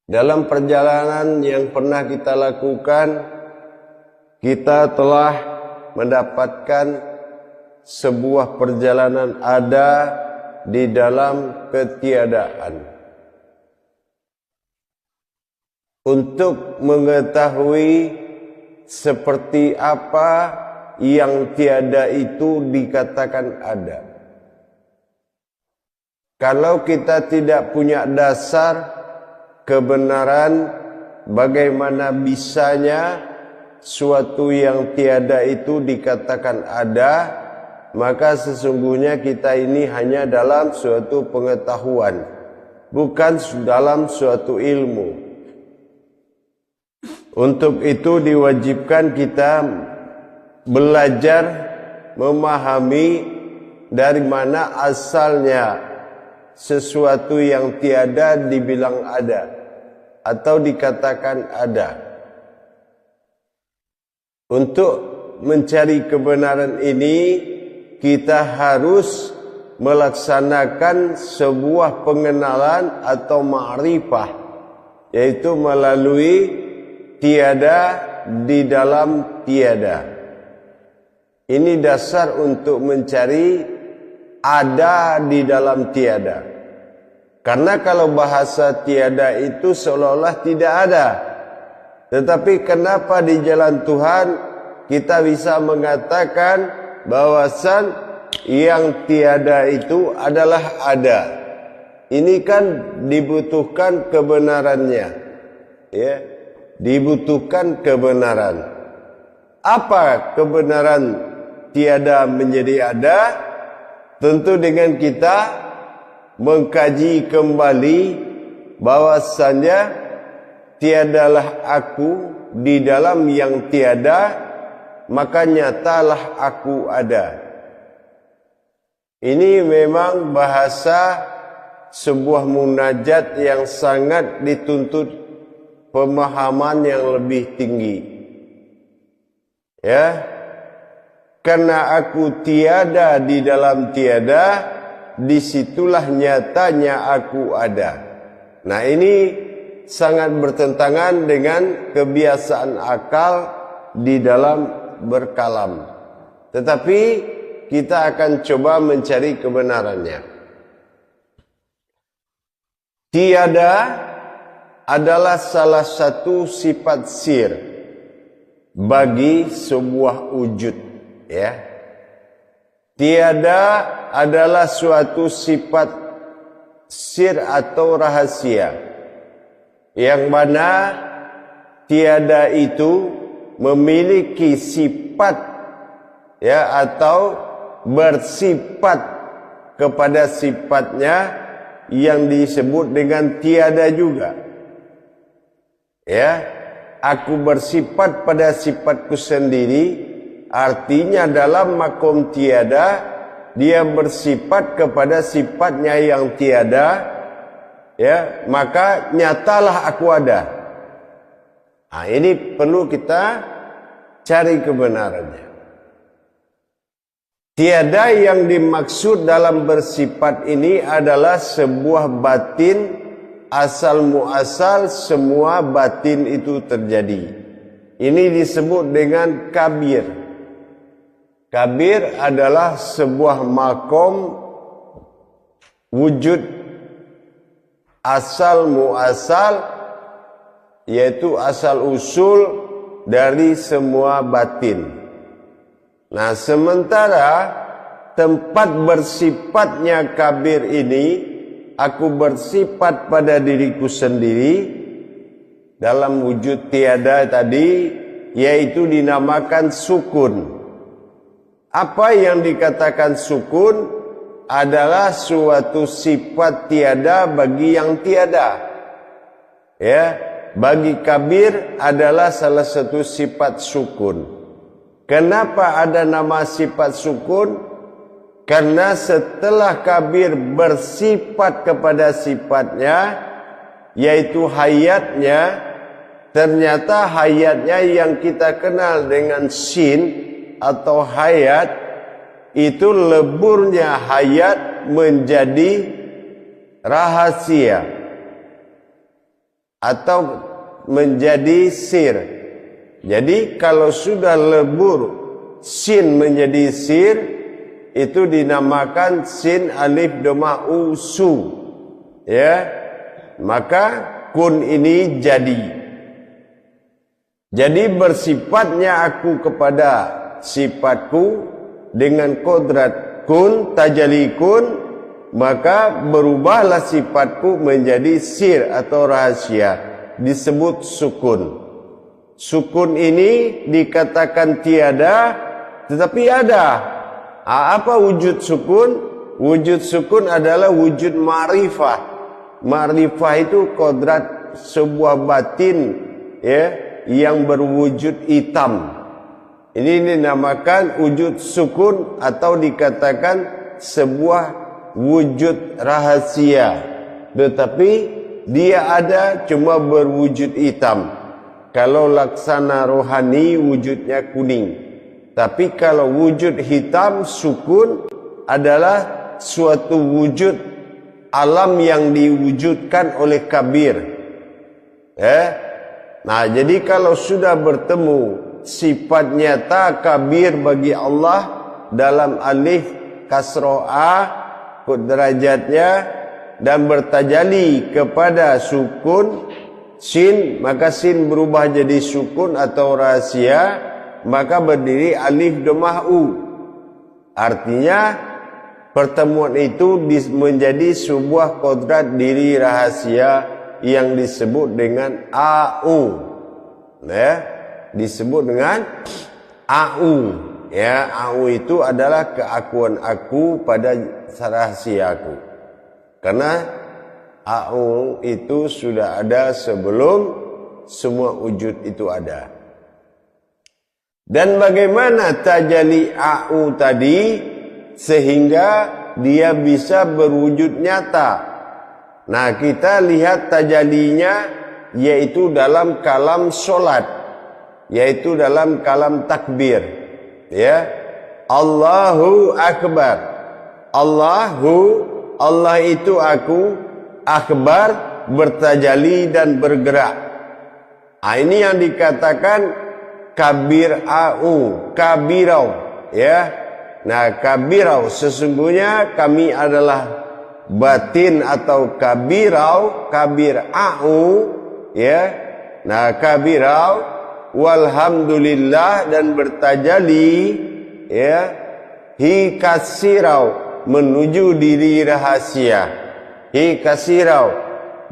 Dalam perjalanan yang pernah kita lakukan, kita telah mendapatkan sebuah perjalanan ada di dalam ketiadaan. Untuk mengetahui seperti apa yang tiada itu dikatakan ada. Kalau kita tidak punya dasar kebenaran, bagaimana bisanya suatu yang tiada itu dikatakan ada, maka sesungguhnya kita ini hanya dalam suatu pengetahuan, bukan dalam suatu ilmu. Untuk itu diwajibkan kita belajar memahami dari mana asalnya sesuatu yang tiada dibilang ada atau dikatakan ada. Untuk mencari kebenaran ini, kita harus melaksanakan sebuah pengenalan atau ma'rifah, yaitu melalui tiada di dalam tiada. Ini dasar untuk mencari ada di dalam tiada. Karena kalau bahasa tiada itu seolah-olah tidak ada. Tetapi kenapa di jalan Tuhan kita bisa mengatakan bahwasan yang tiada itu adalah ada? Ini kan dibutuhkan kebenarannya, ya. Dibutuhkan kebenaran. Apa kebenaran tiada menjadi ada? Tentu dengan kita mengkaji kembali bahwasannya tiadalah aku di dalam yang tiada, maka nyatalah aku ada. Ini memang bahasa sebuah munajat yang sangat dituntut pemahaman yang lebih tinggi, ya. Karena aku tiada di dalam tiada, disitulah nyatanya aku ada. Nah, ini sangat bertentangan dengan kebiasaan akal di dalam berkalam. Tetapi kita akan coba mencari kebenarannya. Tiada adalah salah satu sifat sir bagi sebuah wujud, ya. Tiada adalah suatu sifat sir atau rahasia yang mana tiada itu memiliki sifat, ya, atau bersifat kepada sifatnya yang disebut dengan tiada juga. Ya, aku bersifat pada sifatku sendiri, artinya dalam makom tiada, dia bersifat kepada sifatnya yang tiada, ya, maka nyatalah aku ada. Nah, ini perlu kita cari kebenarannya. Tiada yang dimaksud dalam bersifat ini adalah sebuah batin. Asal muasal semua batin itu terjadi. Ini disebut dengan kabir. Kabir adalah sebuah makom wujud asal muasal, yaitu asal usul dari semua batin. Nah, sementara tempat bersifatnya kabir ini, aku bersifat pada diriku sendiri dalam wujud tiada tadi, yaitu dinamakan sukun. Apa yang dikatakan sukun adalah suatu sifat tiada bagi yang tiada. Ya, bagi kabir adalah salah satu sifat sukun. Kenapa ada nama sifat sukun? Karena setelah kabir bersifat kepada sifatnya, yaitu hayatnya, ternyata hayatnya yang kita kenal dengan sin atau hayat, itu leburnya hayat menjadi rahasia. atau menjadi sir. Jadi kalau sudah lebur sin menjadi sir, itu dinamakan sin alif domah usu. Ya, maka kun ini jadi. Jadi bersifatnya aku kepada sifatku dengan kodrat kun, tajalli kun, maka berubahlah sifatku menjadi sir atau rahasia, disebut sukun. Sukun ini dikatakan tiada, tetapi ada. Apa wujud sukun? Wujud sukun adalah wujud ma'rifah. Ma'rifah itu kodrat sebuah batin, ya, yang berwujud hitam. Ini dinamakan wujud sukun atau dikatakan sebuah wujud rahasia. Tetapi dia ada cuma berwujud hitam. Kalau laksana rohani wujudnya kuning. Tapi kalau wujud hitam sukun adalah suatu wujud alam yang diwujudkan oleh kabir. Nah, jadi kalau sudah bertemu sifat nyata kabir bagi Allah dalam alif kasroh a derajatnya dan bertajali kepada sukun sin, maka sin berubah jadi sukun atau rahasia, maka berdiri alif domah u. Artinya pertemuan itu menjadi sebuah kodrat diri rahasia yang disebut dengan au, ya, disebut dengan au, ya. Au itu adalah keakuan aku pada rahasiaku, karena au itu sudah ada sebelum semua wujud itu ada. Dan bagaimana tajalli au tadi sehingga dia bisa berwujud nyata? Nah, kita lihat tajallinya yaitu dalam kalam solat, yaitu dalam kalam takbir, ya. Allahu Akbar. Allah itu aku, akbar bertajalli dan bergerak. Nah, ini yang dikatakan kabir au, kabirau, ya. Nah, kabirau sesungguhnya kami adalah batin atau kabirau, kabir au, ya. Nah, kabirau walhamdulillah dan bertajalli, ya, hi kasirau menuju diri rahasia, hi kasirau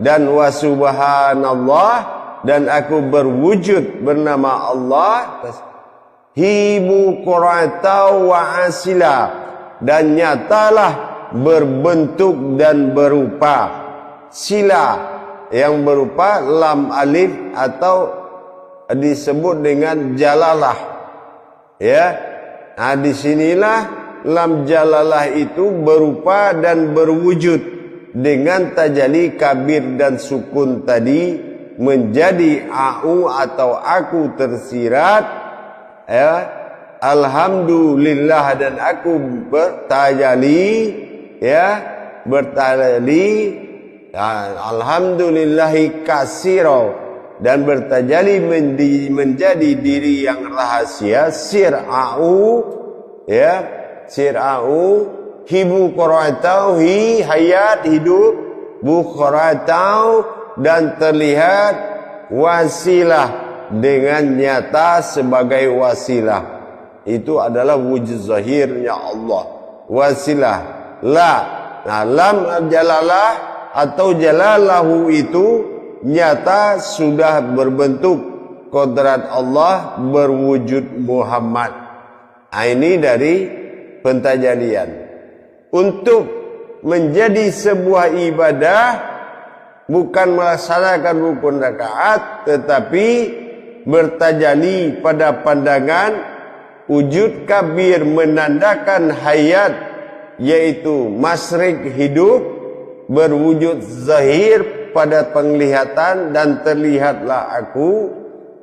dan wa subhanallah dan aku berwujud bernama Allah, hi muqratau wa asila dan nyatalah berbentuk dan berupa sila yang berupa lam alif atau disebut dengan jalalah, ya. Nah, disinilah lam jalalah itu berupa dan berwujud dengan tajalli kabir dan sukun tadi menjadi au atau aku tersirat, ya. Alhamdulillah dan aku bertajalli, ya, bertajalli, alhamdulillahi kasiro dan bertajalli menjadi diri yang rahasia, sir au, ya, sir au, hibu qoratau, hi hayat hidup, bu qoratau dan terlihat wasilah dengan nyata sebagai wasilah. Itu adalah wujud zahirnya Allah, wasilah. Nah, lam jalalah atau jalalahu itu nyata sudah berbentuk kodrat Allah berwujud Muhammad. Nah, ini dari pentajalian. Untuk menjadi sebuah ibadah bukan melaksanakan rukun rakaat, tetapi bertajalli pada pandangan wujud kabir menandakan hayat, yaitu masrik hidup berwujud zahir pada penglihatan dan terlihatlah aku,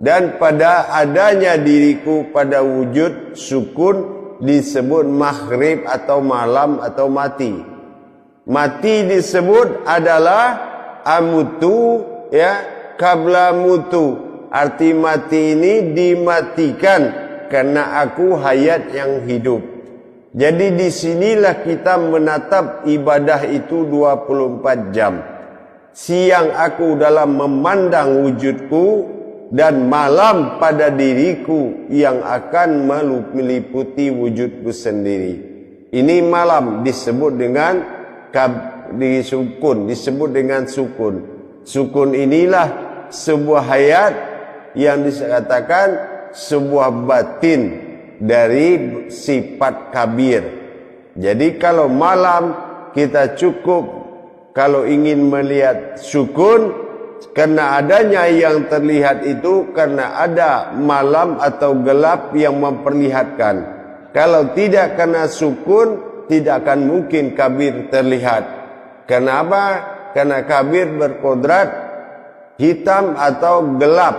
dan pada adanya diriku pada wujud sukun disebut maghrib atau malam atau mati. Mati disebut adalah amutu, ya, qabla mutu. Arti mati ini dimatikan karena aku hayat yang hidup. Jadi disinilah kita menatap ibadah itu 24 jam. Siang aku dalam memandang wujudku, dan malam pada diriku yang akan meliputi wujudku sendiri. Ini malam disebut dengan disebut dengan sukun. Sukun inilah sebuah hayat yang dikatakan sebuah batin dari sifat kabir. Jadi kalau malam kita cukup, kalau ingin melihat sukun, karena adanya yang terlihat itu karena ada malam atau gelap yang memperlihatkan. Kalau tidak karena sukun, tidak akan mungkin kabir terlihat. Kenapa? Karena kabir berkodrat hitam atau gelap,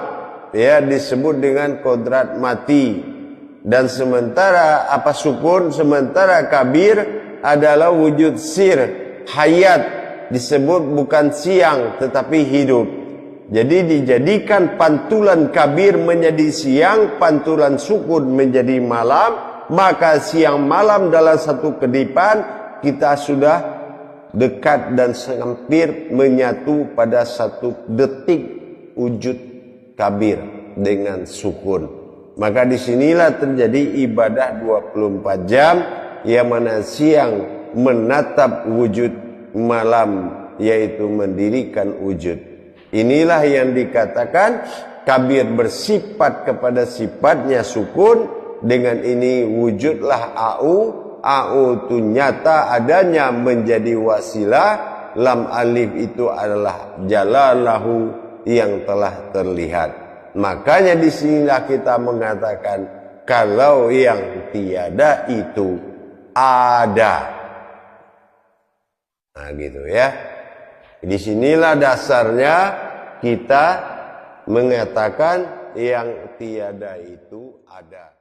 ya, disebut dengan kodrat mati. Dan sementara sukun, sementara kabir adalah wujud sir, hayat, disebut bukan siang tetapi hidup. Jadi dijadikan pantulan kabir menjadi siang, pantulan sukun menjadi malam, maka siang malam dalam satu kedipan kita sudah dekat dan hampir menyatu pada satu detik wujud kabir dengan sukun. Maka disinilah terjadi ibadah 24 jam, yang mana siang menatap wujud, malam yaitu mendirikan wujud. Inilah yang dikatakan kabir bersifat kepada sifatnya sukun. Dengan ini wujudlah au itu nyata adanya menjadi wasilah. Lam alif itu adalah jalalahu yang telah terlihat. Makanya disinilah kita mengatakan kalau yang tiada itu ada. Nah gitu ya. Disinilah dasarnya kita mengatakan yang tiada itu ada.